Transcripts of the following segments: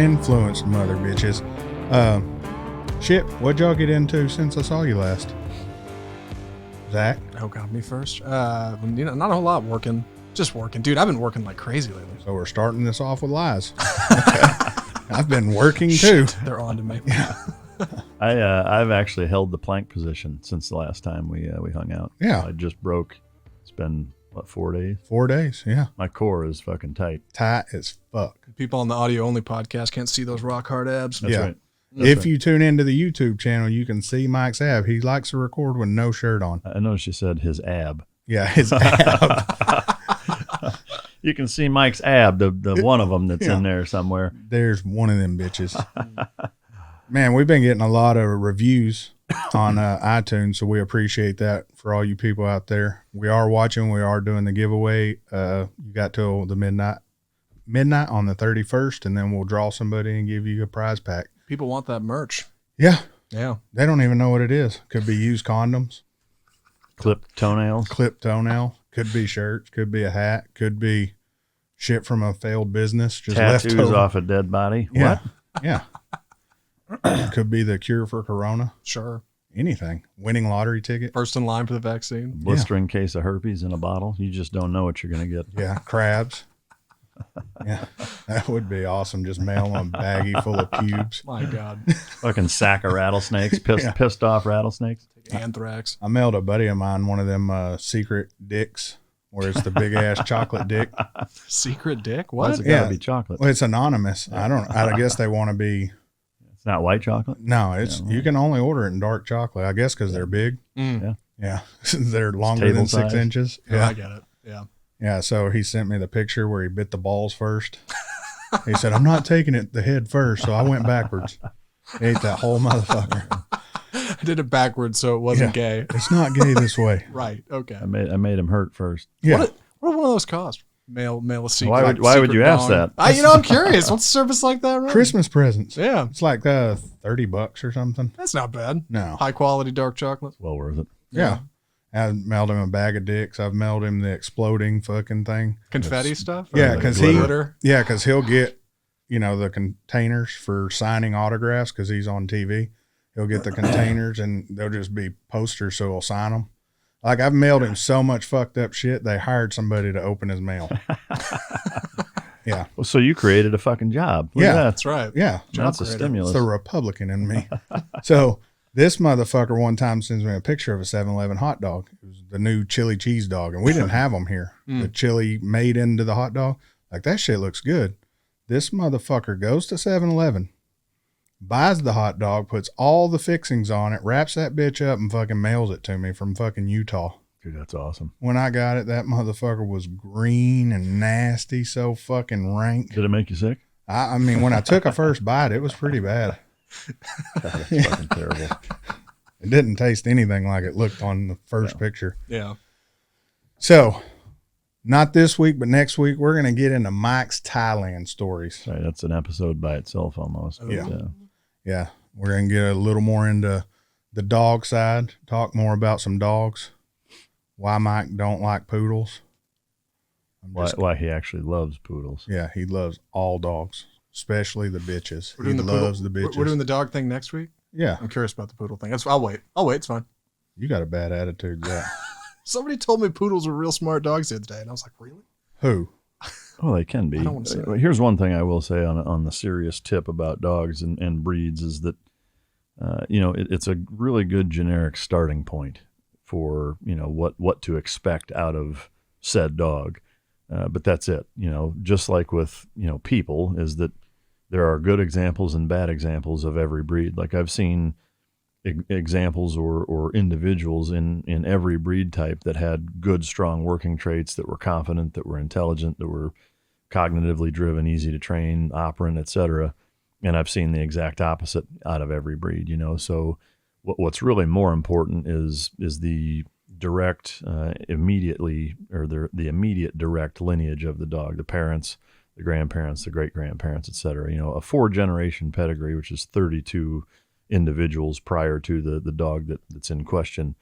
Uninfluenced, mother bitches. Shit, what'd y'all get into since I saw you last? Zach? Oh, God, me first? Not a whole lot working. Just working. Dude, I've been working like crazy lately. So we're starting this off with lies. I've been working too. Shit, they're on to me. Yeah. I've actually held the plank position since the last time we hung out. Yeah. I just broke. It's been, 4 days? 4 days, yeah. My core is fucking tight. Tight as fuck. People on the audio-only podcast can't see those rock-hard abs. That's right. If you tune into the YouTube channel, you can see Mike's ab. He likes to record with no shirt on. I noticed you said his ab. Yeah, his ab. You can see Mike's ab, the one of them that's in there somewhere. There's one of them bitches. Man, we've been getting a lot of reviews on iTunes, so we appreciate that for all you people out there. We are watching. We are doing the giveaway. You got till the midnight on the 31st, and then we'll draw somebody and give you a prize pack. People want that merch. Yeah. Yeah. They don't even know what it is. Could be used condoms. Clipped toenails. Clipped toenail. Could be shirts. Could be a hat. Could be shit from a failed business. Just Tattoos leftover. off a dead body. Yeah. What? Yeah. Could be the cure for corona. Sure. Anything. Winning lottery ticket. First in line for the vaccine. Blistering case of herpes in a bottle. You just don't know what you're going to get. Yeah. Crabs. Yeah. That would be awesome. Just mail them a baggie full of pubes. My God. Fucking sack of rattlesnakes. Pissed off rattlesnakes. Anthrax. I mailed a buddy of mine one of them secret dicks where it's the big ass chocolate dick. Secret dick? Why What? does it gotta be chocolate? Well, it's anonymous. I guess they want to be. It's not white chocolate? No, it's you can only order it in dark chocolate. I guess because they're big. Mm. Yeah. They're longer than 6 inches. Yeah, Yeah. I get it. Yeah. Yeah. So he sent me the picture where he bit the balls first. He said, I'm not taking it the head first. So I went backwards. He ate that whole motherfucker. I did it backwards so it wasn't gay. It's not gay this way. Right. Okay. I made him hurt first. Yeah. What would one of those cost? Mail a secret. Why would you ask that? I'm curious. What's a service like that? Really? Christmas presents. Yeah. It's like $30 or something. That's not bad. No. High quality dark chocolate. Well worth it. Yeah. I mailed him a bag of dicks. I've mailed him the exploding fucking thing. Confetti stuff? Yeah, Or because glitter? he'll get, the containers for signing autographs because he's on TV. He'll get the containers and they'll just be posters, so he'll sign them. Like, I've mailed him so much fucked up shit, they hired somebody to open his mail. Yeah. Well, so you created a fucking job. Look Yeah. at that. That's right. Yeah. That's a creator. stimulus. It's the Republican in me. So this motherfucker one time sends me a picture of a 7-Eleven hot dog. It was the new chili cheese dog, and we didn't have them here. The chili made into the hot dog. Like, that shit looks good. This motherfucker goes to 7-Eleven, buys the hot dog, puts all the fixings on it, wraps that bitch up, and fucking mails it to me from fucking Utah. Dude, that's awesome. When I got it, that motherfucker was green and nasty, so fucking rank. Did it make you sick? I mean, when I took a first bite, it was pretty bad. That's fucking terrible. It didn't taste anything like it looked on the first picture. Yeah. So, not this week, but next week, we're going to get into Mike's Thailand stories. Right, that's an episode by itself almost. Yeah. Yeah. We're going to get a little more into the dog side, talk more about some dogs, why Mike don't like poodles. Why he actually loves poodles. Yeah, he loves all dogs, especially the bitches. We're He doing loves the bitches. We're doing the dog thing next week. Yeah. I'm curious about the poodle thing. I'll wait. It's fine. You got a bad attitude, Zach. Somebody told me poodles were real smart dogs the other day, and I was like, really? Who? Oh, they can be. I don't want to say that. Here's one thing I will say on the serious tip about dogs and breeds is that, it's a really good generic starting point for, what to expect out of said dog. But that's it. Just like with, people, is that there are good examples and bad examples of every breed. Like, I've seen examples or individuals in every breed type that had good, strong working traits, that were confident, that were intelligent, that were cognitively driven, easy to train, operant, etc. And I've seen the exact opposite out of every breed, So what's really more important is the direct, immediately, or the immediate direct lineage of the dog, the parents, the grandparents, the great-grandparents, etc. A 4-generation pedigree, which is 32 individuals prior to the dog that's in question,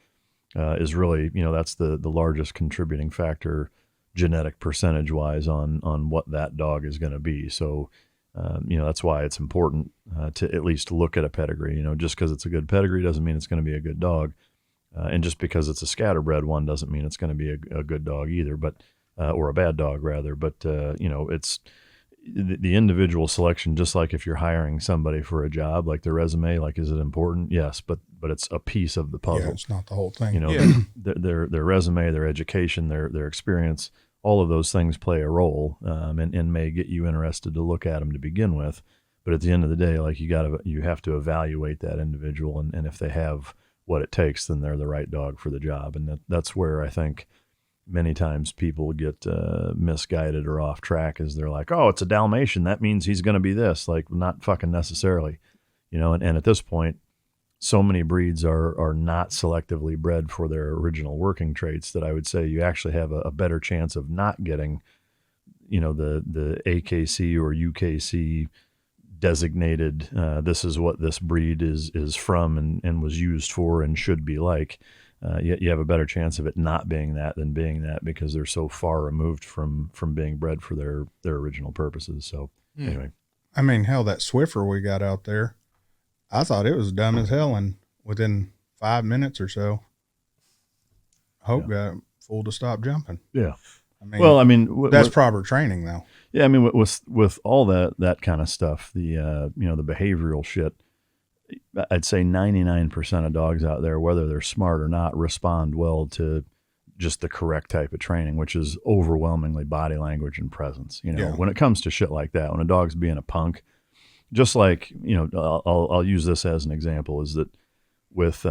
is really, that's the largest contributing factor genetic percentage wise on what that dog is going to be. So That's why it's important to at least look at a pedigree. Just because it's a good pedigree doesn't mean it's going to be a good dog. And just because it's a scatterbred one doesn't mean it's going to be a good dog either, or a bad dog rather. But, it's the individual selection, just like if you're hiring somebody for a job, like their resume, like, is it important? Yes, but it's a piece of the puzzle. Yeah, it's not the whole thing. Their resume, their education, their experience, all of those things play a role, and may get you interested to look at them to begin with. But at the end of the day, like, you have to evaluate that individual, and if they have what it takes, then they're the right dog for the job. And that's where I think many times people get misguided or off track, is they're like, oh, it's a Dalmatian, that means he's going to be this. Like, not fucking necessarily, and at this point, so many breeds are not selectively bred for their original working traits that I would say you actually have a better chance of not getting, the AKC or UKC designated, this is what this breed is from and was used for and should be like. You have a better chance of it not being that than being that, because they're so far removed from being bred for their original purposes. So anyway. I mean, hell, that Swiffer we got out there, I thought it was dumb as hell, and within 5 minutes or so, Hope got fooled to stop jumping. Yeah. I mean, that's proper training, though. Yeah, I mean, with all that kind of stuff, the the behavioral shit, I'd say 99% of dogs out there, whether they're smart or not, respond well to just the correct type of training, which is overwhelmingly body language and presence. When it comes to shit like that, when a dog's being a punk, just like, I'll use this as an example, is that with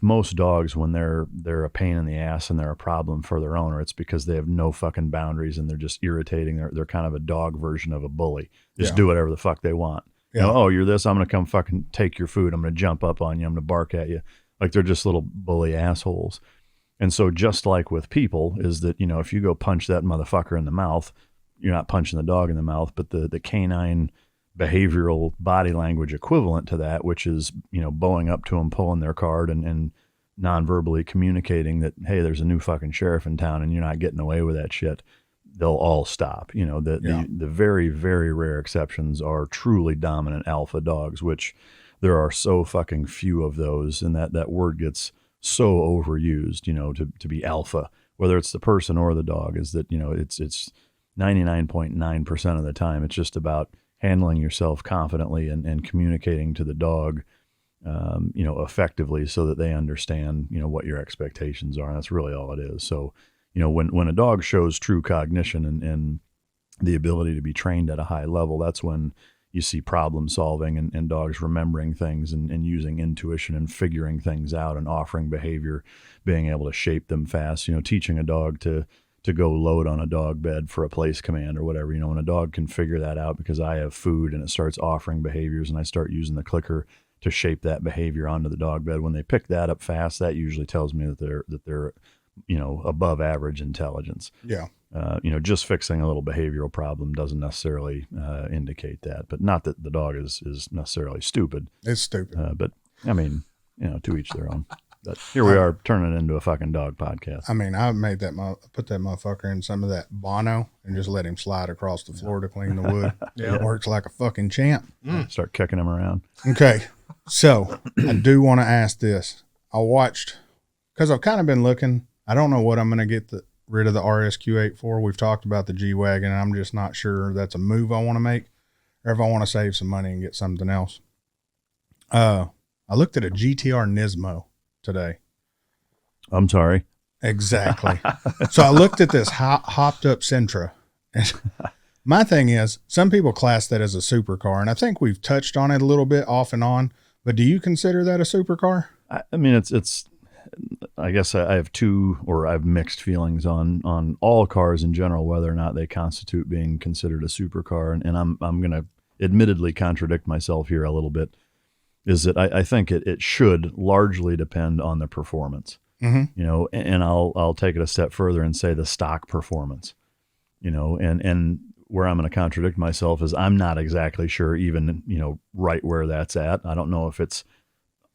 most dogs, when they're a pain in the ass and they're a problem for their owner, it's because they have no fucking boundaries and they're just irritating. They're kind of a dog version of a bully. Just do whatever the fuck they want. Yeah. Oh, you're this, I'm going to come fucking take your food. I'm going to jump up on you. I'm going to bark at you. Like, they're just little bully assholes. And so just like with people, is that, if you go punch that motherfucker in the mouth, you're not punching the dog in the mouth, but the canine behavioral body language equivalent to that, which is, bowing up to them, pulling their card, and non-verbally communicating that, hey, there's a new fucking sheriff in town and you're not getting away with that shit, they'll all stop. The very, very rare exceptions are truly dominant alpha dogs, which there are so fucking few of those, and that word gets so overused, to be alpha, whether it's the person or the dog, is that, it's 99.9% of the time, it's just about handling yourself confidently and communicating to the dog, effectively, so that they understand, what your expectations are. And that's really all it is. So, when a dog shows true cognition and the ability to be trained at a high level, that's when you see problem solving and dogs remembering things and using intuition and figuring things out and offering behavior, being able to shape them fast, teaching a dog to go load on a dog bed for a place command or whatever. When a dog can figure that out because I have food, and it starts offering behaviors, and I start using the clicker to shape that behavior onto the dog bed. When they pick that up fast, that usually tells me that they're above average intelligence. Yeah. Just fixing a little behavioral problem doesn't necessarily indicate that, but not that the dog is necessarily stupid. It's stupid. But I mean, to each their own. But here we are turning it into a fucking dog podcast. I mean, I made put that motherfucker in some of that Bono and just let him slide across the floor to clean the wood. It works like a fucking champ. Start kicking him around. Okay. So I do want to ask this. I watched, because I've kind of been looking, I don't know what I'm going to get rid of the RSQ8 for. We've talked about the G-Wagon, and I'm just not sure that's a move I want to make, or if I want to save some money and get something else. I looked at a GTR Nismo today. I'm sorry. Exactly. So I looked at this hopped up Sentra. My thing is, some people class that as a supercar, and I think we've touched on it a little bit off and on, but do you consider that a supercar? I mean, it's I guess I have mixed feelings on all cars in general, whether or not they constitute being considered a supercar. And I'm going to admittedly contradict myself here a little bit, is that I think it should largely depend on the performance, and I'll take it a step further and say the stock performance, and where I'm going to contradict myself is I'm not exactly sure even, right where that's at. I don't know if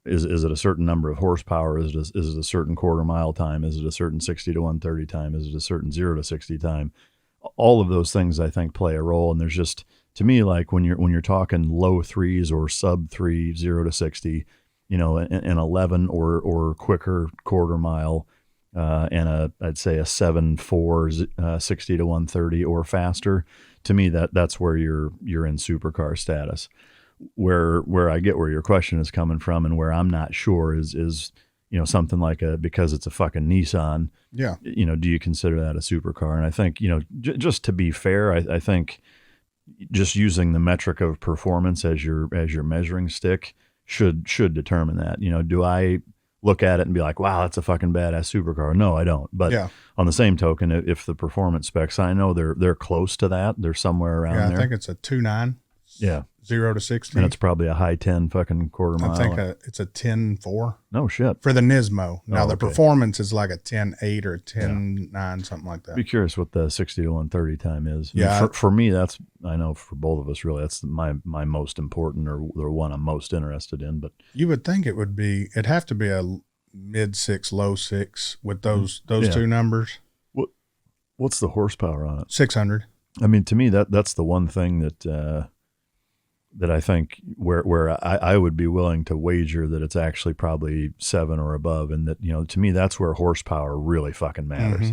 is it a certain number of horsepower? Is it a certain quarter mile time? Is it a certain 60 to 130 time? Is it a certain 0 to 60 time? All of those things I think play a role. And there's just, to me, like when you're talking low threes or sub 3, 0 to 60, an 11 or quicker quarter mile, and I'd say a 7.4, 60 to 130 or faster. To me, that's where you're in supercar status. Where I get where your question is coming from, and where I'm not sure is something like because it's a fucking Nissan. Yeah. Do you consider that a supercar? And I think just to be fair, I think just using the metric of performance as your measuring stick should determine that. Do I look at it and be like, wow, that's a fucking badass supercar? No, I don't. But on the same token, if the performance specs, I know they're close to that. They're somewhere around there. I think it's a 2.9. Yeah. 0 to 60. And it's probably a high 10 fucking quarter mile. I think it's a 10.4. No shit. For the Nismo. Now the okay. performance is like a 10.8 or 10.9, something like that. Be curious what the 60 to 130 time is. Yeah. For me, I know for both of us, really, that's my most important, or the one I'm most interested in. But you would think it'd have to be a mid 6, low 6 with those two numbers. What's the horsepower on it? 600. I mean, to me, that's the one thing that I think where I would be willing to wager that it's actually probably 7 or above, and that to me that's where horsepower really fucking matters.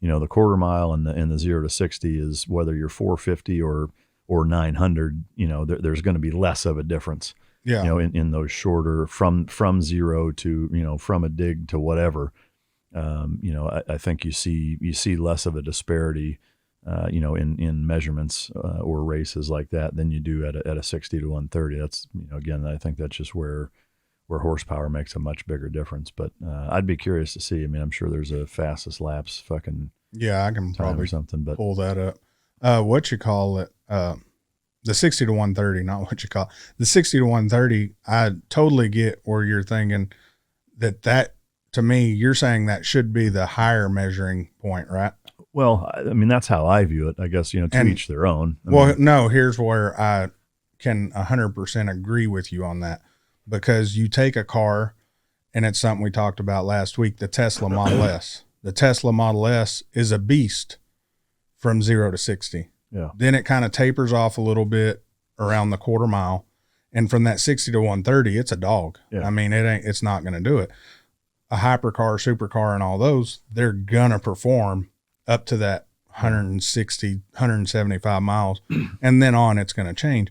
Mm-hmm. The quarter mile and the 0 to 60 is whether you're 450 or 900. There's going to be less of a difference. Yeah. In those shorter from 0 to from a dig to whatever. I think you see less of a disparity. In measurements or races like that than you do at a 60 to 130. That's, again, I think that's just where horsepower makes a much bigger difference. But I'd be curious to see. I mean, I'm sure there's a fastest laps fucking I can probably or something, but pull that up. What you call it? The 60 to 130, not what you call it. The 60 to 130. I totally get where you're thinking that to me, you're saying that should be the higher measuring point, right? Well, I mean, that's how I view it. I guess, to each their own. No, here's where I can 100% agree with you on that, because you take a car, and it's something we talked about last week, the Tesla Model S. The Tesla Model S is a beast from 0 to 60. Yeah. Then it kind of tapers off a little bit around the quarter mile. And from that 60 to 130, it's a dog. Yeah. I mean, it's not going to do it. A hypercar, supercar, and all those, they're going to perform up to that 160, 175 miles, and then on it's going to change.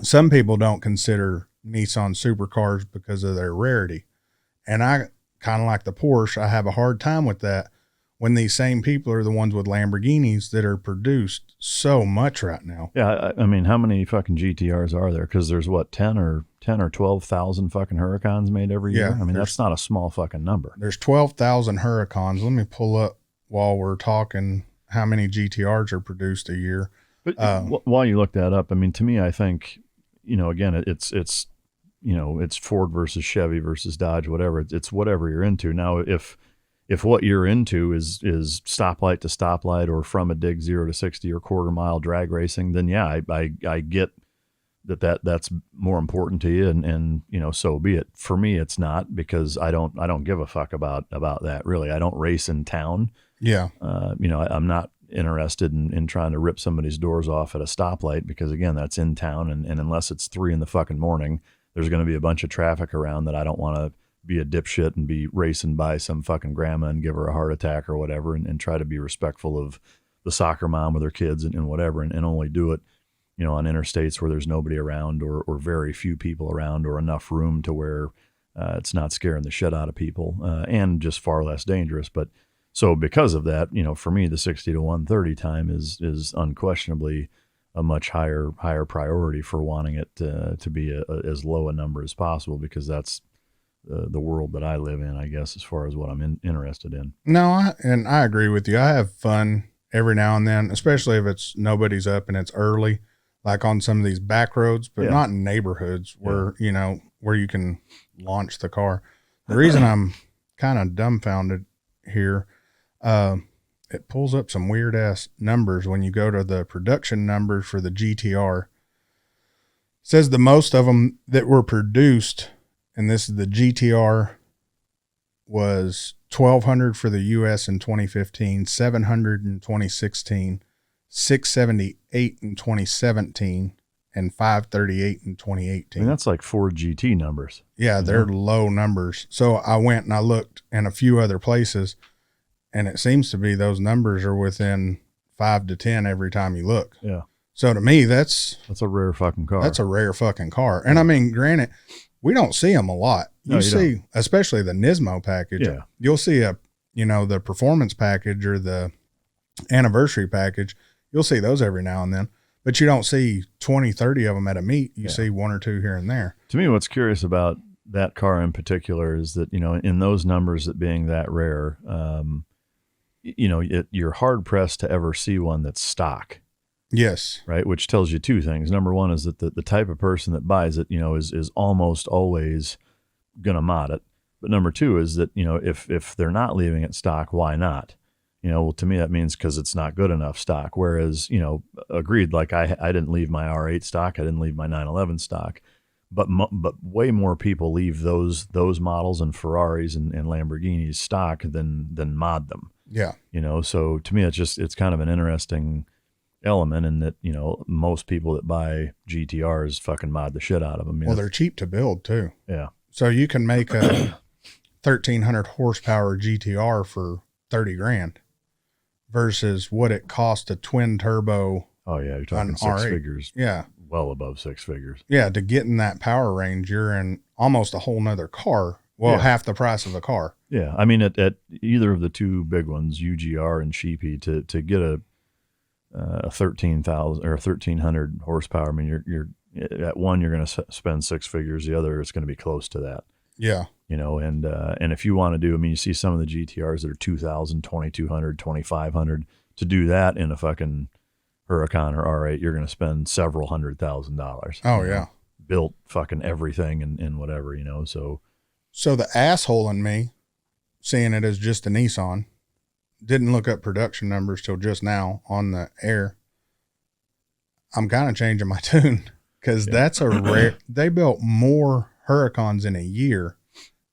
Some people don't consider Nissan supercars because of their rarity. And I kind of like the Porsche. I have a hard time with that when these same people are the ones with Lamborghinis that are produced so much right now. Yeah. I mean, how many fucking GTRs are there? Because there's 10 or 12,000 fucking Huracans made every year. I mean, that's not a small fucking number. There's 12,000 Huracans. Let me pull up while we're talking how many GTRs are produced a year. But while you look that up, I mean, to me, I think, again, it's Ford versus Chevy versus Dodge, whatever. It's whatever you're into. Now, if what you're into is stoplight to stoplight, or from a dig 0 to 60 or quarter mile drag racing, then I get that's more important to you, and so be it. For me, it's not, because I don't give a fuck about that, really. I don't race in town. Yeah. I'm not interested in trying to rip somebody's doors off at a stoplight, because, again, that's in town, and unless it's 3 in the fucking morning, there's going to be a bunch of traffic around that I don't want to be a dipshit and be racing by some fucking grandma and give her a heart attack or whatever, and try to be respectful of the soccer mom with her kids and whatever, and only do it, on interstates where there's nobody around, or very few people around, or enough room to where it's not scaring the shit out of people, and just far less dangerous. But so because of that, for me, the 60 to 130 time is unquestionably a much higher priority for wanting it to be as low a number as possible, because that's the world that I live in, I guess, as far as what I'm interested in. No, I agree with you. I have fun every now and then, especially if it's nobody's up and it's early, like on some of these back roads, but not in neighborhoods where, where you can launch the car. The reason I'm kind of dumbfounded here, it pulls up some weird ass numbers when you go to the production numbers for the GTR. It says the most of them that were produced, and this is the GTR, was 1,200 for the U.S. in 2015, 700 in 2016, 678 in 2017, and 538 in 2018. I mean, that's like Ford GT numbers. Yeah, they're low numbers. So I went and I looked in a few other places, and it seems to be those numbers are within 5 to 10 every time you look. Yeah. So to me, that's a rare fucking car. That's a rare fucking car. And I mean, granted, we don't see them a lot. You see, don't. Especially the Nismo package. Yeah. You'll see the performance package or the anniversary package. You'll see those every now and then. But you don't see 20, 30 of them at a meet. You see one or two here and there. To me, what's curious about that car in particular is that, in those numbers, that being that rare, you're hard pressed to ever see one that's stock. Yes. Right. Which tells you two things. Number one is that the type of person that buys it, is almost always going to mod it. But number two is that, if they're not leaving it stock, why not? Well, to me, that means because it's not good enough stock. Whereas, agreed, like I didn't leave my R8 stock. I didn't leave my 911 stock. But way more people leave those models and Ferraris and Lamborghinis stock than mod them. Yeah. So to me, it's kind of an interesting element in that, most people that buy GTRs fucking mod the shit out of them. Well, they're cheap to build too. Yeah. So you can make a 1,300 horsepower GTR for 30 grand versus what it cost a twin turbo. Oh yeah. You're talking six R8. figures. Yeah. Well above six figures. Yeah. To get in that power range, you're in almost a whole nother car. Well, half the price of a car. Yeah. I mean, at either of the two big ones, UGR and Sheepy, to get a 13,000 or 1,300 horsepower. I mean, you're at one, you're going to spend six figures. The other, it's going to be close to that. Yeah. And if you want to do, I mean, you see some of the GTRs that are 2,000, 2,200, 2,500. To do that in a fucking Huracan or R8, you're going to spend several $100,000. Oh yeah. Built fucking everything and whatever, So the asshole in me, seeing it as just a Nissan, didn't look up production numbers till just now on the air. I'm kind of changing my tune because that's a rare. They built more Huracans in a year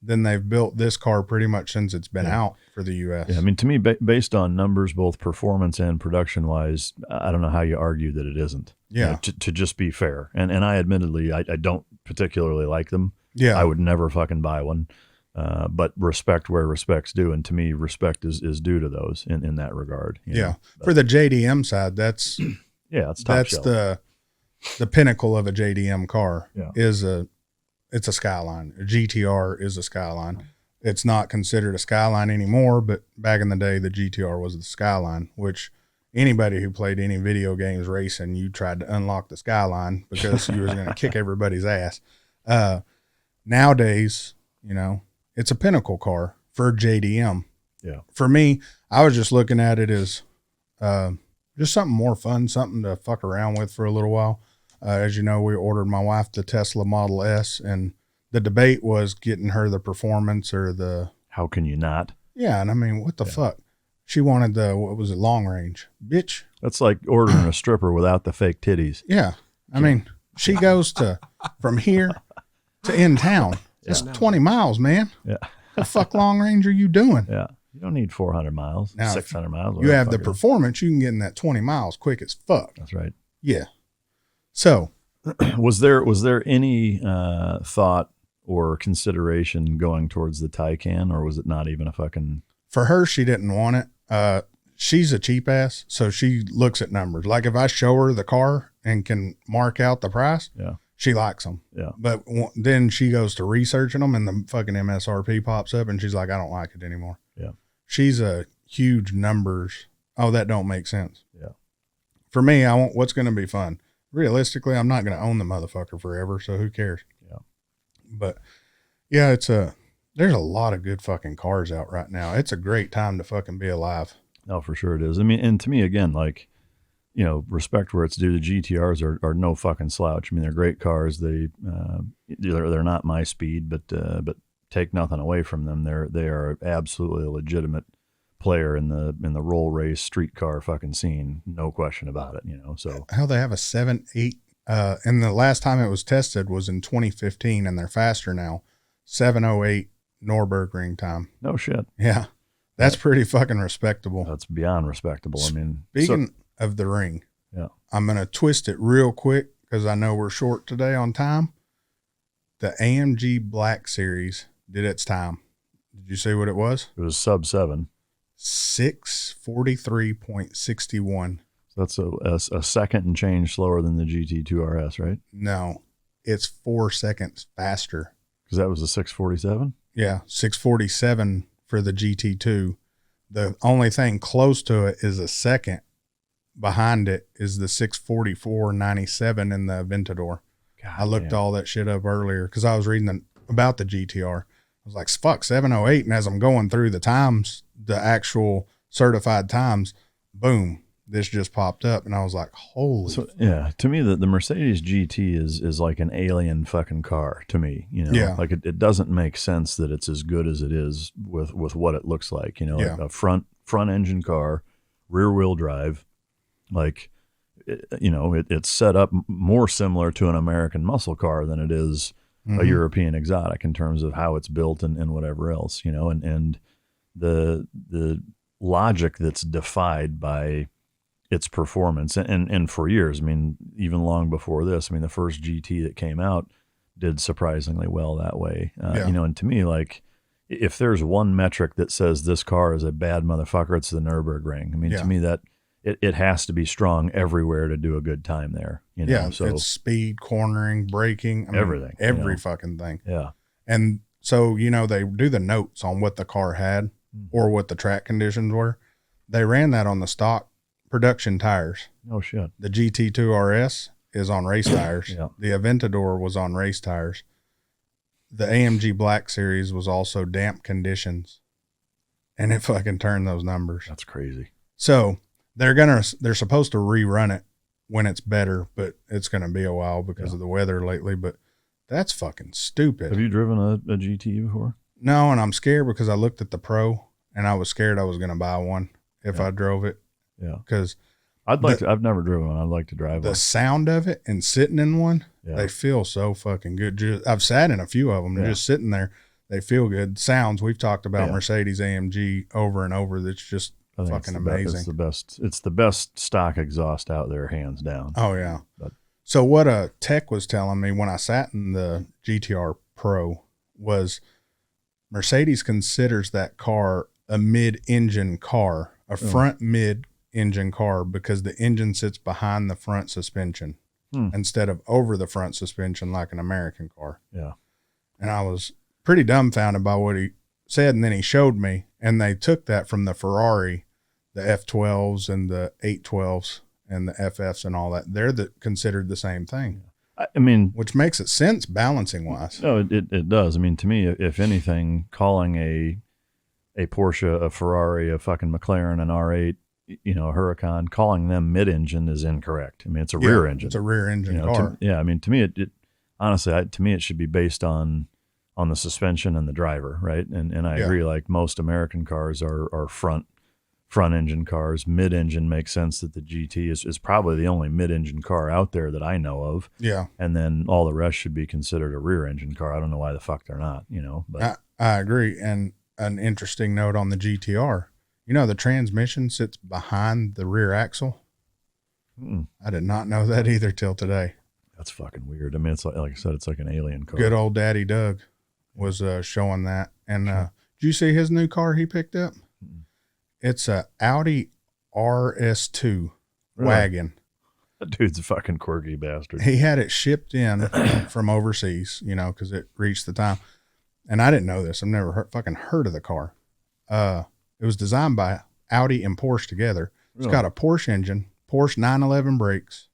than they've built this car pretty much since it's been out for the U.S. Yeah, I mean, to me, based on numbers, both performance and production wise, I don't know how you argue that it isn't. Yeah. To just be fair. And I admittedly, I don't particularly like them. Yeah. I would never fucking buy one. But respect where respect's due. And to me, respect is due to those in that regard. For the JDM side, that's it's top that's shelf. the pinnacle of a JDM car. Yeah. It's a Skyline. A GTR is a Skyline. It's not considered a Skyline anymore, but back in the day, the GTR was the Skyline, which anybody who played any video games racing, you tried to unlock the Skyline because you were going to kick everybody's ass. Nowadays, it's a pinnacle car for JDM. Yeah. For me, I was just looking at it as just something more fun, something to fuck around with for a little while. As you know, we ordered my wife the Tesla Model S, and the debate was getting her the performance or the... How can you not? Yeah, and I mean, what the fuck? She wanted long range. Bitch. That's like ordering a stripper without the fake titties. Yeah. I mean, she goes from here to in town. It's 20 miles, man. Yeah. The fuck long range are you doing? Yeah. You don't need 400 miles, now, 600 miles. You have the performance, you can get in that 20 miles quick as fuck. That's right. Yeah. So was there any thought or consideration going towards the Taycan, or was it not even a fucking... For her, she didn't want it. She's a cheap ass, so she looks at numbers. Like if I show her the car and can mark out the price, she likes them. Yeah. But then she goes to researching them and the fucking MSRP pops up and she's like, I don't like it anymore. Yeah. She's a huge numbers. Oh, that don't make sense. Yeah. For me, I want what's going to be fun. Realistically, I'm not going to own the motherfucker forever, so who cares? Yeah. But yeah, there's a lot of good fucking cars out right now. It's a great time to fucking be alive. No, for sure it is. I mean, and to me, again, like, respect where it's due. The GTRs are no fucking slouch. I mean, they're great cars. They're not my speed, but take nothing away from them. They are absolutely a legitimate player in the roll race street car fucking scene. No question about it. So hell, they have a 7.8. And the last time it was tested was in 2015, and they're faster now. 7:08 Nürburgring time. No shit. Yeah. That's pretty fucking respectable. That's beyond respectable. I mean, of the ring. Yeah. I'm going to twist it real quick because I know we're short today on time. The AMG Black Series did its time. Did you see what it was? It was sub 7. 6:43.61. So that's a second and change slower than the GT2 RS, right? No, it's 4 seconds faster. Because that was a 647? Yeah, 6:47 for the GT2. The only thing close to it is a second behind it is the 6:44.97 in the Aventador. I looked all that shit up earlier because I was reading about the GTR. I was like, fuck, 7:08. And as I'm going through the times, the actual certified times, boom, this just popped up. And I was like, holy. So, yeah, to me, the Mercedes GT is like an alien fucking car to me. You know, Yeah. like it doesn't make sense that it's as good as it is with what it looks like. You know, Yeah. a front engine car, rear wheel drive, like, it's set up more similar to an American muscle car than it is a European exotic in terms of how it's built and whatever else, you know, and the logic that's defied by its performance. And for years, I mean, even long before this, I mean, the first GT that came out did surprisingly well that way. You know, and to me, like, if there's one metric that says this car is a bad motherfucker, it's the Nürburgring. I mean, to me, that it has to be strong everywhere to do a good time there. You know? Yeah, so it's speed, cornering, braking, everything, every fucking thing. Yeah. And so, you know, they do the notes on what the car had or what the track conditions were. They ran that on the stock production tires. Oh, shit. The GT2 RS is on race tires. Yeah. The Aventador was on race tires. The AMG Black Series was also damp conditions. And it fucking turned those numbers. That's crazy. So they're supposed to rerun it when it's better, but it's going to be a while because of the weather lately. But that's fucking stupid. Have you driven a GT before? No, and I'm scared because I looked at the Pro and I was scared I was going to buy one if I drove it. Yeah. Because I've never driven one. I'd like to drive one. The sound of it and sitting in one, they feel so fucking good. I've sat in a few of them, just sitting there. They feel good. Sounds, we've talked about Mercedes AMG over and over. That's just fucking amazing. It's the best stock exhaust out there, hands down. Oh, yeah. So what a tech was telling me when I sat in the GTR Pro was Mercedes considers that car a mid-engine car, a front mid-engine car, because the engine sits behind the front suspension instead of over the front suspension like an American car. Yeah. And I was pretty dumbfounded by what he said, and then he showed me, and they took that from the Ferrari, the F12s and the 812s and the FFs and all that. They're considered the same thing. I mean, which makes it sense balancing wise. No, it does. I mean, to me, if anything, calling a Porsche, a Ferrari, a fucking McLaren, an R8, you know, a Huracan, calling them mid-engine is incorrect. I mean, it's a rear engine. It's a rear engine car. I mean, to me, it honestly, to me, it should be based on the suspension and the driver, right? And I agree. Like most American cars are front engine cars. Mid-engine makes sense that the GT is probably the only mid-engine car out there that I know of. Yeah. And then all the rest should be considered a rear engine car. I don't know why the fuck they're not, you know. But I agree. And an interesting note on the GTR, you know, the transmission sits behind the rear axle. I did not know that either till today. That's fucking weird. I mean, it's like I said, it's like an alien car. Good old Daddy Doug was showing that. And did you see his new car he picked up? It's a Audi RS2 wagon. That dude's a fucking quirky bastard. He had it shipped in from overseas, you know, because it reached the time. And I didn't know this. I've never fucking heard of the car. It was designed by Audi and Porsche together. It's got a Porsche engine, Porsche 911 brakes,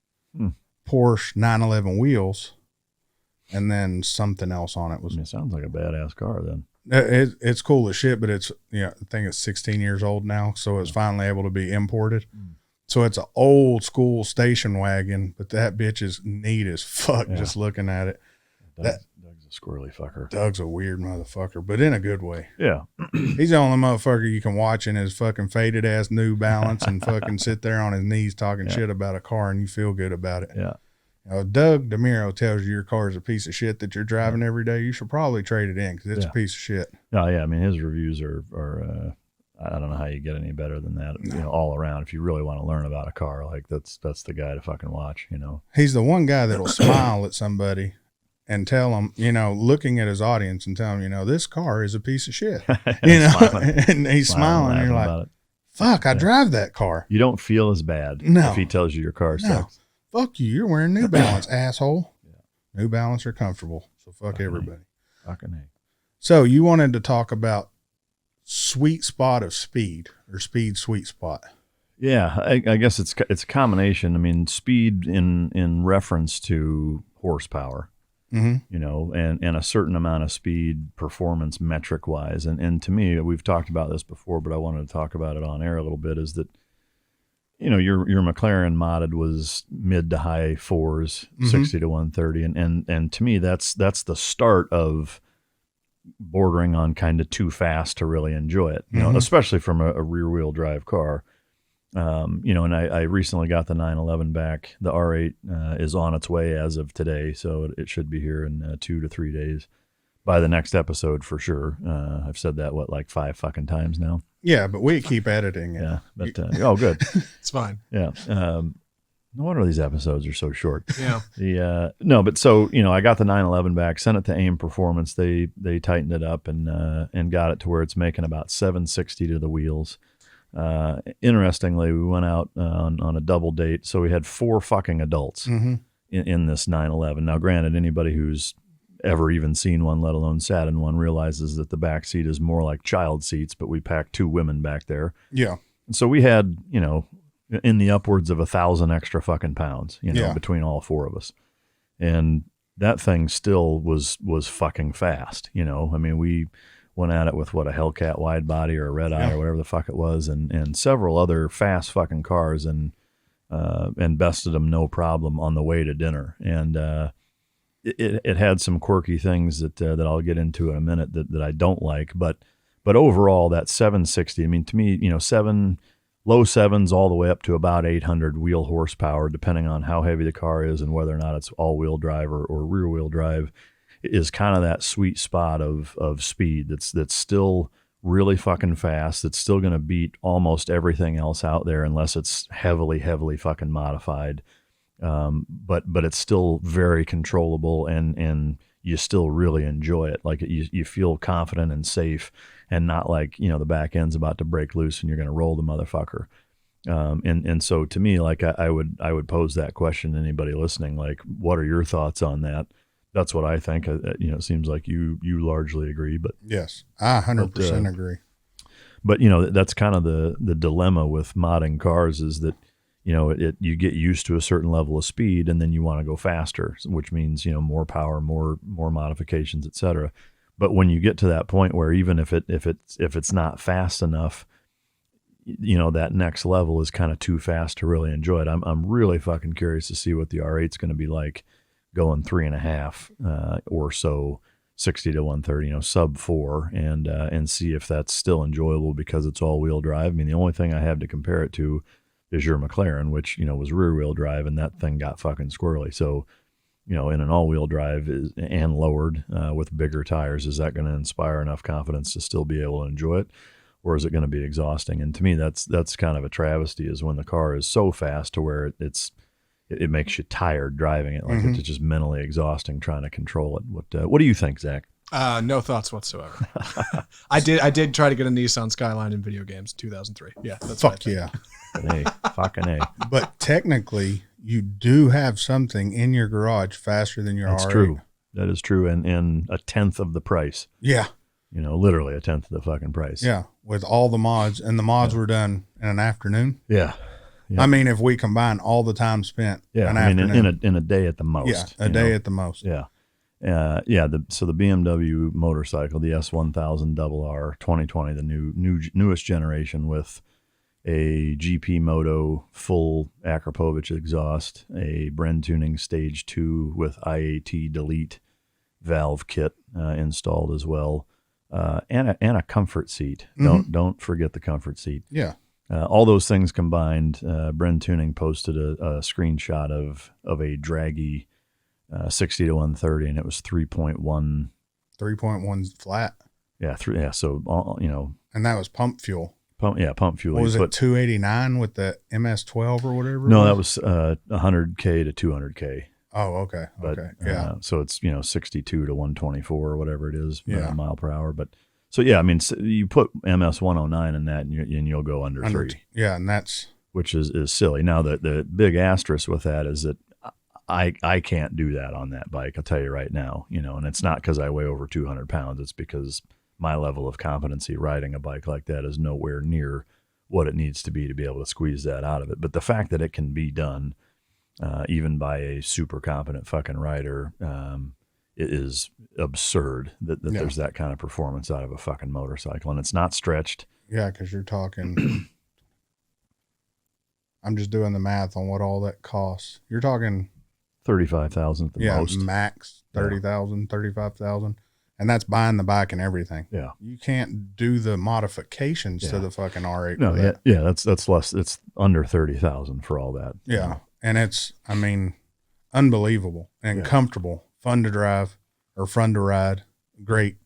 Porsche 911 wheels, and then something else on it. It sounds like a badass car then. It's cool as shit, but it's, you know, I think it's 16 years old now, so it's finally able to be imported. So it's an old school station wagon, but that bitch is neat as fuck just looking at it. Doug's a squirrely fucker. Doug's a weird motherfucker, but in a good way. Yeah. He's the only motherfucker you can watch in his fucking faded ass New Balance and fucking sit there on his knees talking shit about a car and you feel good about it. Yeah. Doug DeMiro tells you your car is a piece of shit that you're driving every day. You should probably trade it in because it's a piece of shit. Oh, yeah. I mean, his reviews are I don't know how you get any better than that. No. You know, all around. If you really want to learn about a car, like that's the guy to fucking watch. You know, he's the one guy that'll smile at somebody and tell them, you know, looking at his audience and tell them, you know, this car is a piece of shit. You know, and he's smiling and you're like, fuck, I drive that car. You don't feel as bad if he tells you your car sucks. Fuck you. You're wearing New Balance, asshole. Yeah. New Balance are comfortable. So fuck everybody. Fucking A. So you wanted to talk about sweet spot of speed or speed sweet spot. Yeah, I guess it's a combination. I mean, speed in reference to horsepower, you know, and a certain amount of speed performance metric wise. And to me, we've talked about this before, but I wanted to talk about it on air a little bit, is that, you know, your McLaren modded was mid to high fours, 60 to 130. And to me, that's the start of bordering on kind of too fast to really enjoy it, you know, especially from a rear wheel drive car. You know, and I recently got the 911 back. The R8 is on its way as of today, so it should be here in 2 to 3 days by the next episode for sure. I've said that, like 5 fucking times now. Yeah, but we keep editing it. Yeah, but oh, good. It's fine. Yeah. No wonder these episodes are so short. Yeah. No, but so, you know, I got the 911 back, sent it to AIM Performance. They tightened it up and got it to where it's making about 760 to the wheels. Interestingly, we went out on a double date, so we had 4 fucking adults in this 911. Now, granted, anybody who's ever even seen one, let alone sat in one, realizes that the back seat is more like child seats, but we packed 2 women back there. Yeah. And so we had, you know, in the upwards of 1,000 extra fucking pounds, you know, between all 4 of us. And that thing still was fucking fast. You know, I mean, we went at it with a Hellcat wide body or a red eye or whatever the fuck it was, and several other fast fucking cars, and bested them no problem on the way to dinner. And it had some quirky things that I'll get into in a minute that I don't like, but overall that 760, I mean, to me, you know, low 7s all the way up to about 800 wheel horsepower, depending on how heavy the car is and whether or not it's all-wheel drive or rear-wheel drive, is kind of that sweet spot of speed that's still really fucking fast. It's still going to beat almost everything else out there unless it's heavily fucking modified. But it's still very controllable, and you still really enjoy it. Like you feel confident and safe, and not like, you know, the back end's about to break loose and you're going to roll the motherfucker. And so to me, like I would pose that question to anybody listening, like, what are your thoughts on that? That's what I think. You know, it seems like you largely agree, but yes, I 100% agree. But you know, that's kind of the dilemma with modding cars, is that, you know, you get used to a certain level of speed and then you want to go faster, which means, you know, more power, more modifications, etc. But when you get to that point where even if it's not fast enough, you know, that next level is kind of too fast to really enjoy it. I'm really fucking curious to see what the R8 is going to be like going 3.5 or so, 60 to 130, you know, sub 4, and see if that's still enjoyable because it's all-wheel drive. I mean, the only thing I have to compare it to is your McLaren, which, you know, was rear-wheel drive, and that thing got fucking squirrely. So, you know, in an all-wheel drive and lowered with bigger tires, is that going to inspire enough confidence to still be able to enjoy it, or is it going to be exhausting? And to me, that's kind of a travesty, is when the car is so fast to where it makes you tired driving it. Like, it's just mentally exhausting trying to control it. What do you think, Zach? No thoughts whatsoever. I did try to get a Nissan Skyline in video games in 2003. Yeah, that's fuck yeah. Fucking A. But technically, you do have something in your garage faster than your R8. That's true. That is true, and a tenth of the price. Yeah. You know, literally a tenth of the fucking price. Yeah, with all the mods, and the mods were done in an afternoon. Yeah. I mean, if we combine all the time spent, afternoon. in a day at the most. Yeah, a day at the most. Yeah. So the BMW motorcycle, the S1000RR 2020, the newest generation, with a GP Moto full Akrapovic exhaust, a Bren tuning stage 2 with IAT delete valve kit installed as well, and a comfort seat. Don't forget the comfort seat. Yeah. All those things combined, Bren Tuning posted a screenshot of a draggy 60 to 130, and it was 3.1 flat. Yeah, so you know, and that was pump fuel. pump fuel. What was it, 289 with the MS-12 or whatever? No, that was 100K to 200K. Oh, okay. But, Okay. Yeah. So it's 62 to 124 or whatever it is mile per hour. But so yeah, I mean, so you put MS 109 in that, and you'll go under 3. Yeah, and that's which is silly. Now the big asterisk with that is that I can't do that on that bike. I'll tell you right now, and it's not because I weigh over 200 pounds. It's because my level of competency riding a bike like that is nowhere near what it needs to be able to squeeze that out of it. But the fact that it can be done, even by a super competent fucking rider, it is absurd that there's that kind of performance out of a fucking motorcycle, and it's not stretched. Yeah, because you're talking. I'm just doing the math on what all that costs. You're talking 35,000 at the most. Max 30,000, 35,000. And that's buying the bike and everything. Yeah. You can't do the modifications to the fucking R8. No, that's less. It's under 30,000 for all that. Yeah. And it's, I mean, unbelievable and comfortable, fun to drive or fun to ride. Great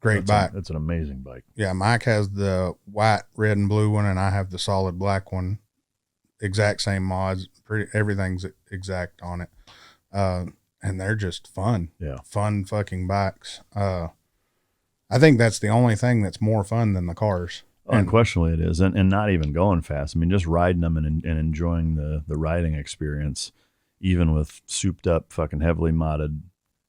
bike. It's an amazing bike. Yeah. Mike has the white, red, and blue one, and I have the solid black one. Exact same mods. Everything's exact on it. And they're just fun. Yeah. Fun fucking bikes. I think that's the only thing that's more fun than the cars. Unquestionably it is. And not even going fast. I mean, just riding them and enjoying the riding experience, even with souped up fucking heavily modded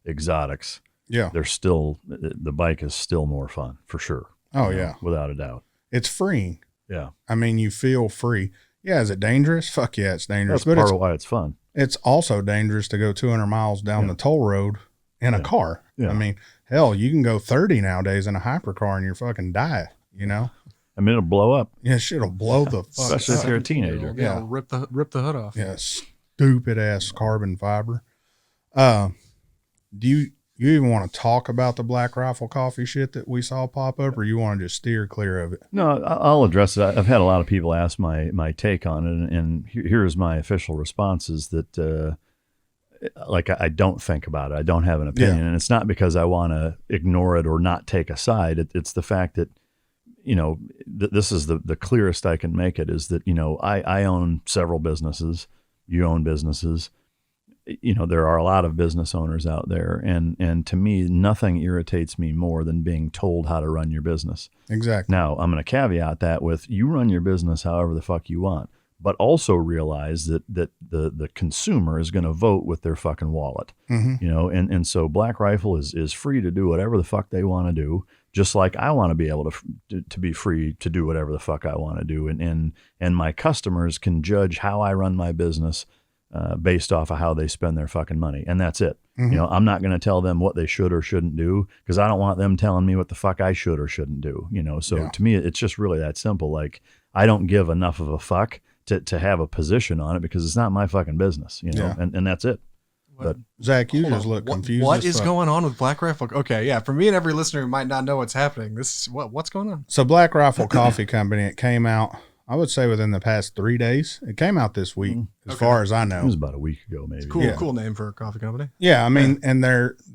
exotics. Yeah. The bike is still more fun for sure. Oh yeah. Without a doubt. It's freeing. Yeah. I mean, you feel free. Yeah. Is it dangerous? Fuck yeah, it's dangerous. That's part of why it's fun. It's also dangerous to go 200 miles down the toll road in a car. Yeah. I mean, hell, you can go 30 nowadays in a hypercar and you're fucking die, I mean, it'll blow up. Yeah, shit'll blow the fuck Especially up. if you're a teenager. Yeah, rip the hood off. Yeah, stupid ass carbon fiber. Do you even want to talk about the Black Rifle coffee shit that we saw pop up, or you want to just steer clear of it? No, I'll address it. I've had a lot of people ask my take on it, and here's my official response: is that I don't think about it. I don't have an opinion, and it's not because I want to ignore it or not take a side. It's the fact that this is the clearest I can make it. Is that I own several businesses. You own businesses. There are a lot of business owners out there, and to me, nothing irritates me more than being told how to run your business. Exactly. Now, I'm going to caveat that with you run your business however the fuck you want, but also realize that the consumer is going to vote with their fucking wallet. Mm-hmm. And so Black Rifle is free to do whatever the fuck they want to do, just like I want to be able to be free to do whatever the fuck I want to do, and my customers can judge how I run my business based off of how they spend their fucking money. And that's it. Mm-hmm. I'm not going to tell them what they should or shouldn't do, because I don't want them telling me what the fuck I should or shouldn't do. So to me, it's just really that simple. Like, I don't give enough of a fuck to have a position on it, because it's not my fucking business, and that's it. But Zach, you just look confused. What is going on with Black Rifle? Okay, yeah, for me and every listener who might not know what's happening, this is what's going on. So Black Rifle Coffee Company, it came out, I would say within the past 3 days. It came out this week, as far as I know. It was about a week ago, maybe. Cool name for a coffee company. Yeah, I mean, and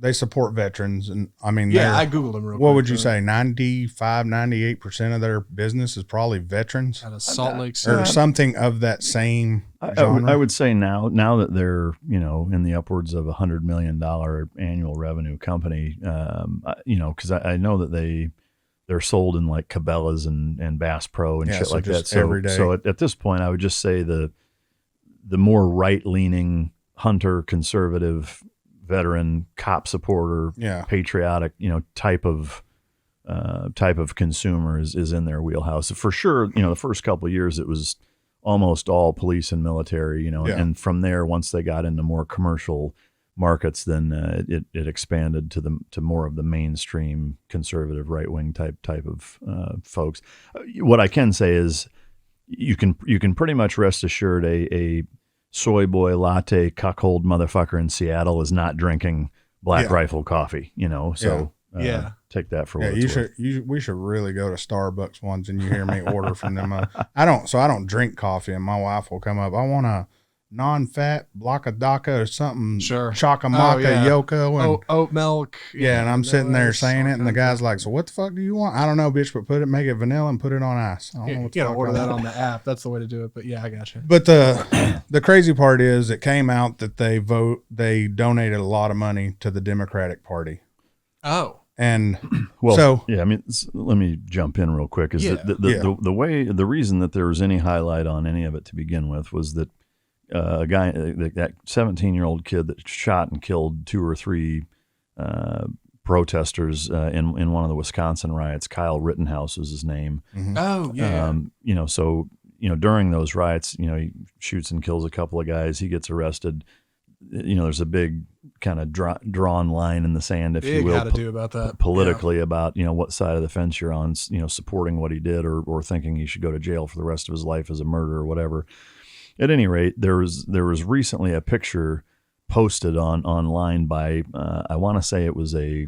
they support veterans, and I mean, I googled them real quick. What would you say? 98% of their business is probably veterans out of Salt Lake City, or something of that same genre. I would say now that they're in the upwards of $100 million annual revenue company, because I know that they're sold in like Cabela's and Bass Pro and shit like that. So at this point, I would just say the more right-leaning hunter, conservative, veteran, cop supporter, patriotic, type of consumer is in their wheelhouse. For sure, the first couple of years it was almost all police and military, and from there, once they got into more commercial markets, then it expanded to more of the mainstream conservative right-wing type of folks. What I can say is you can pretty much rest assured a soy boy latte cuckold motherfucker in Seattle is not drinking Black Rifle coffee, take that for what it's worth. We should really go to Starbucks once and you hear me order from them. I don't drink coffee, and my wife will come up, I want a non-fat Blocka or something. Sure. Chokamaka Yoko. And oat milk. yeah, and I'm sitting there saying it, and the kinds guy's of- like, "So what the fuck do you want?" I don't know, bitch, but make it vanilla and put it on ice. I don't know You what the gotta fuck order I that want. on the app. That's the way to do it. But yeah, I got you. But the crazy part is, it came out that they donated a lot of money to the Democratic Party, Oh, and Well, so yeah, I mean, let me jump in real quick. Is that the reason that there was any highlight on any of it to begin with was that a guy, that 17-year-old kid that shot and killed 2 or 3 protesters in one of the Wisconsin riots. Kyle Rittenhouse was his name. oh yeah. So during those riots, he shoots and kills a couple of guys. He gets arrested. There's a big kind of drawn line in the sand, if you will, How to do about that politically, about what side of the fence you're on, supporting what he did or thinking he should go to jail for the rest of his life as a murderer or whatever. At any rate, there was recently a picture posted online by I want to say it was a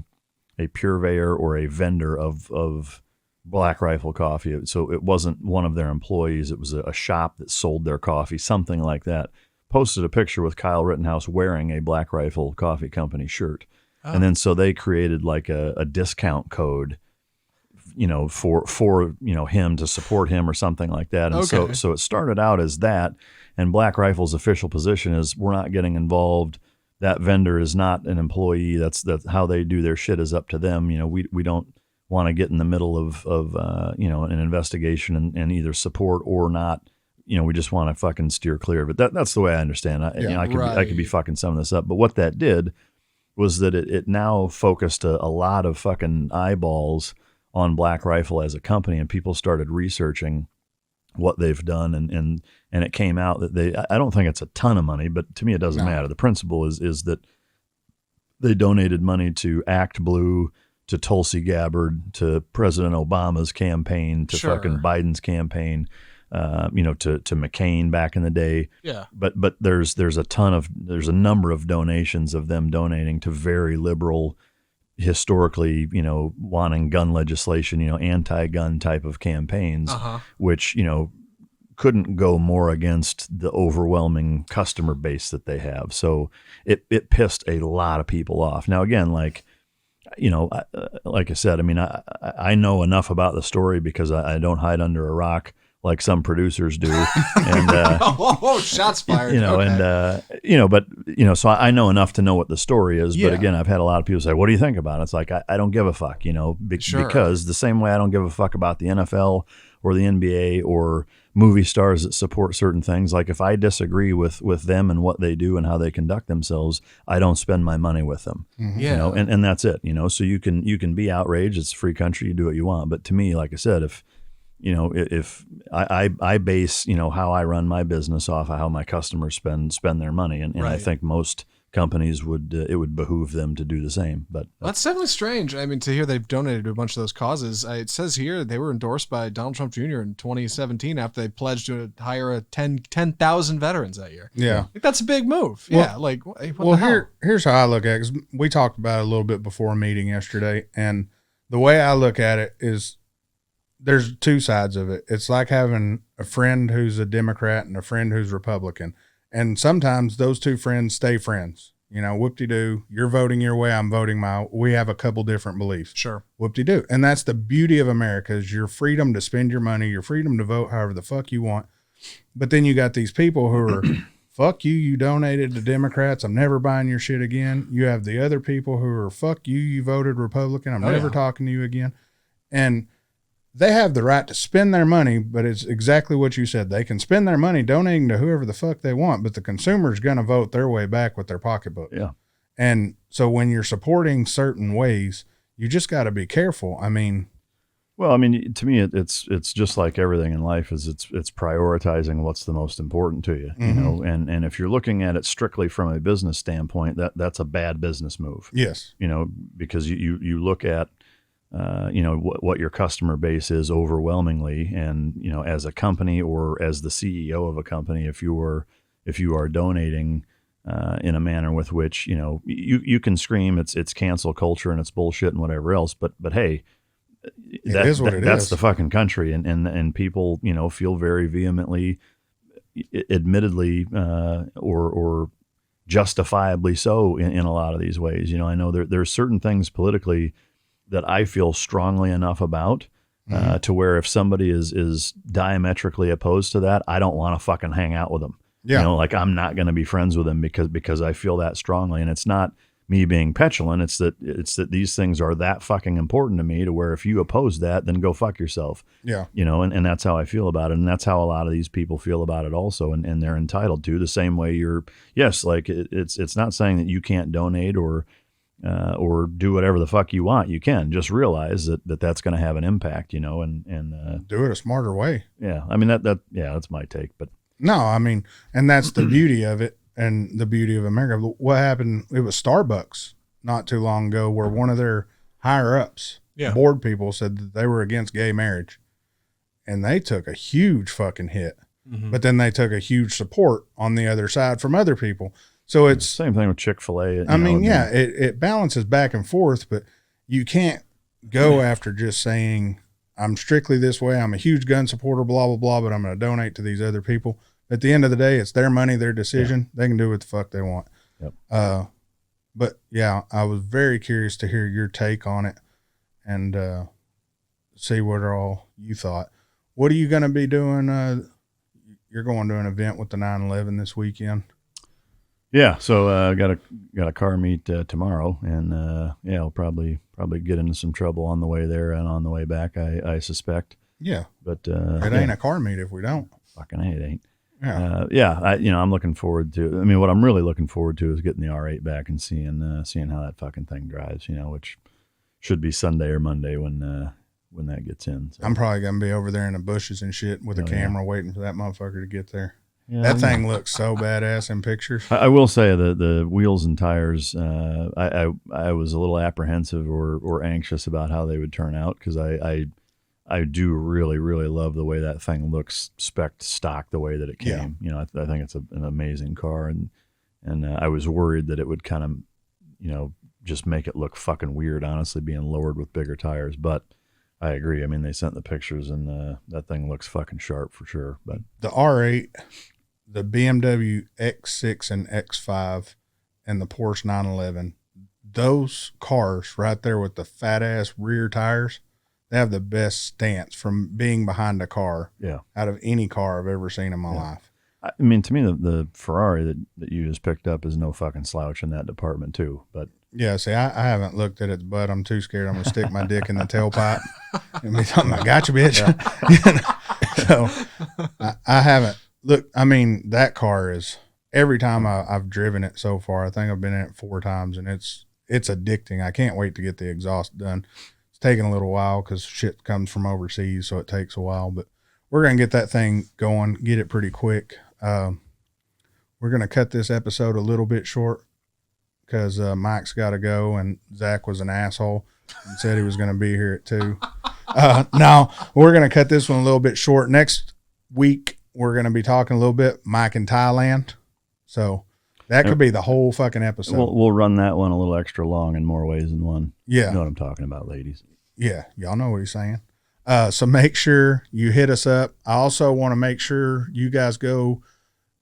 purveyor or a vendor of Black Rifle coffee. So it wasn't one of their employees. It was a shop that sold their coffee, something like that. Posted a picture with Kyle Rittenhouse wearing a Black Rifle Coffee Company shirt. Oh. And then so they created like a discount code, for him, to support him or something like that. And so it started out as that, and Black Rifle's official position is, we're not getting involved. That vendor is not an employee. That's how they do their shit, is up to them. We don't want to get in the middle of an investigation and either support or not. We just want to fucking steer clear of it. That's the way I understand it. I could be fucking summing this up, but what that did was that it now focused a lot of fucking eyeballs on Black Rifle as a company, and people started researching what they've done, and it came out that I don't think it's a ton of money, but to me it doesn't matter. The principle is that they donated money to Act Blue, to Tulsi Gabbard, to President Obama's campaign, to fucking Biden's campaign. To McCain back in the day. Yeah. But there's a number of donations of them donating to very liberal, historically, wanting gun legislation, anti-gun type of campaigns, which, couldn't go more against the overwhelming customer base that they have. So it pissed a lot of people off. Now, again, like I said, I mean, I know enough about the story because I don't hide under a rock like some producers do. And shots fired. So I know enough to know what the story is. Yeah. But again, I've had a lot of people say, "What do you think about it?" It's like, I don't give a fuck, because the same way I don't give a fuck about the NFL or the NBA or movie stars that support certain things. Like, if I disagree with them and what they do and how they conduct themselves, I don't spend my money with them. Mm-hmm. Yeah. And that's it. So you can be outraged. It's a free country. You do what you want. But to me, like I said, if I base, how I run my business off of how my customers spend their money. And I think most companies it would behoove them to do the same. But that's definitely strange. I mean, to hear they've donated to a bunch of those causes. It says here they were endorsed by Donald Trump Jr. in 2017 after they pledged to hire 10,000 veterans that year. Yeah. That's a big move. Well, yeah. Like, what the hell? Here's how I look at it. 'Cause we talked about it a little bit before a meeting yesterday. And the way I look at it is, there's 2 sides of it. It's like having a friend who's a Democrat and a friend who's Republican. And sometimes those 2 friends stay friends. Whoop-de-doo, you're voting your way, I'm voting my, we have a couple different beliefs. Sure. Whoop-de-doo. And that's the beauty of America, is your freedom to spend your money, your freedom to vote however the fuck you want. But then you got these people who are, fuck you donated to Democrats, I'm never buying your shit again. You have the other people who are, fuck you voted Republican, I'm never talking to you again. And they have the right to spend their money, but it's exactly what you said. They can spend their money donating to whoever the fuck they want, but the consumer's going to vote their way back with their pocketbook. Yeah. And so when you're supporting certain ways, you just got to be careful. I mean, to me, it's just like everything in life, is it's prioritizing what's the most important to you, and if you're looking at it strictly from a business standpoint, that's a bad business move. Yes. Because you look at, what your customer base is overwhelmingly. And, as a company or as the CEO of a company, if you are donating in a manner with which, you can scream it's cancel culture and it's bullshit and whatever else. But hey, that's the fucking country. And people, feel very vehemently admittedly or justifiably so in a lot of these ways. You know, I know there's certain things politically that I feel strongly enough about to where if somebody is diametrically opposed to that, I don't want to fucking hang out with them. Yeah. You know, like I'm not going to be friends with them because I feel that strongly. And it's not me being petulant. It's that these things are that fucking important to me to where if you oppose that, then go fuck yourself. Yeah. You know, and that's how I feel about it. And that's how a lot of these people feel about it also. And they're entitled to the same way like it's not saying that you can't donate or do whatever the fuck you want. You can just realize that's going to have an impact, you know, and do it a smarter way. Yeah. I mean, that's my take, but no, I mean, and that's the beauty of it and the beauty of America. What happened? It was Starbucks not too long ago where one of their higher ups, board people, said that they were against gay marriage, and they took a huge fucking hit, but then they took a huge support on the other side from other people. So it's same thing with Chick-fil-A. I mean, it balances back and forth, but you can't go after just saying, I'm strictly this way. I'm a huge gun supporter, blah, blah, blah, but I'm going to donate to these other people. At the end of the day, it's their money, their decision. Yeah. They can do what the fuck they want. Yep. But yeah, I was very curious to hear your take on it and see what all you thought. What are you going to be doing? You're going to an event with the 911 this weekend. Yeah, so got a car meet tomorrow, and I'll probably get into some trouble on the way there and on the way back. I suspect. Yeah, but it ain't a car meet if we don't. Fucking A, it ain't. Yeah, I'm looking forward to. I mean, what I'm really looking forward to is getting the R8 back and seeing how that fucking thing drives. You know, which should be Sunday or Monday when that gets in. So. I'm probably gonna be over there in the bushes and shit with a camera waiting for that motherfucker to get there. Yeah, that thing looks so badass in pictures. I will say that the wheels and tires, I was a little apprehensive or anxious about how they would turn out because I do really, really love the way that thing looks spec'd stock the way that it came. Yeah. You know, I think it's an amazing car, and I was worried that it would kind of, you know, just make it look fucking weird, honestly, being lowered with bigger tires. But I agree. I mean, they sent the pictures, and that thing looks fucking sharp for sure. But the R8. The BMW X6 and X5 and the Porsche 911, those cars right there with the fat ass rear tires, they have the best stance from being behind a car out of any car I've ever seen in my life. I mean, to me, the Ferrari that you just picked up is no fucking slouch in that department too. But yeah, see, I haven't looked at its butt. I'm too scared. I'm going to stick my dick in the tailpipe and be talking about, gotcha, bitch. Yeah. So I haven't. Look, I mean, that car is, every time I've driven it so far, I think I've been in it 4 times, and it's addicting. I can't wait to get the exhaust done. It's taking a little while because shit comes from overseas, so it takes a while. But we're going to get that thing going, get it pretty quick. We're going to cut this episode a little bit short because Mike's got to go, and Zach was an asshole and said he was going to be here at 2. No, we're going to cut this one a little bit short. Next week, we're going to be talking a little bit Mike in Thailand. So that could be the whole fucking episode. We'll run that one a little extra long in more ways than one. Yeah. You know what I'm talking about, ladies. Yeah. Y'all know what he's saying. So make sure you hit us up. I also want to make sure you guys go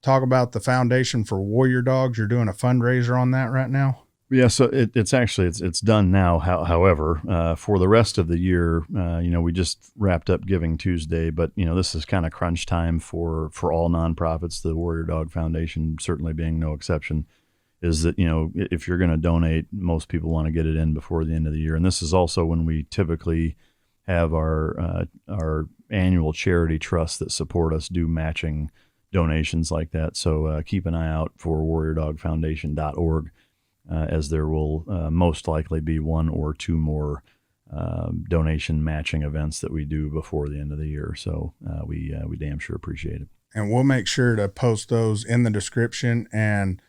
talk about the Foundation for Warrior Dogs. You're doing a fundraiser on that right now. Yeah, so it's done now. However, for the rest of the year, we just wrapped up Giving Tuesday, but this is kind of crunch time for all nonprofits. The Warrior Dog Foundation certainly being no exception. Is that if you're going to donate, most people want to get it in before the end of the year, and this is also when we typically have our annual charity trusts that support us do matching donations like that. So keep an eye out for warriordogfoundation.org. As there will most likely be 1 or 2 more donation matching events that we do before the end of the year. So we damn sure appreciate it. And we'll make sure to post those in the description, and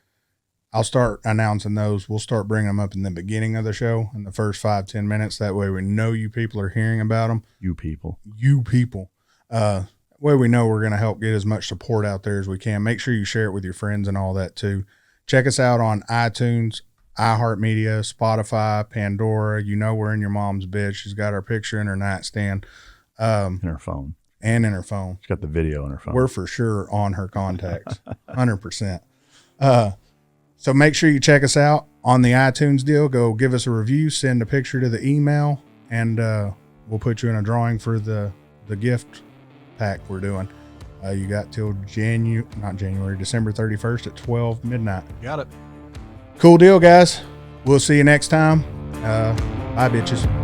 I'll start announcing those. We'll start bringing them up in the beginning of the show in the first 5-10 minutes. That way we know you people are hearing about them. You people. Way we know we're going to help get as much support out there as we can. Make sure you share it with your friends and all that too. Check us out on iTunes, iHeartMedia, Spotify, Pandora. We're in your mom's bed. She's got our picture in her nightstand. In her phone. and in her phone. She's got the video on her phone. We're for sure on her contacts, 100%. So make sure you check us out on the iTunes deal. Go give us a review, send a picture to the email, and we'll put you in a drawing for the gift pack we're doing. You got till December 31st at 12 midnight. Got it. Cool deal, guys. We'll see you next time. Bye, bitches.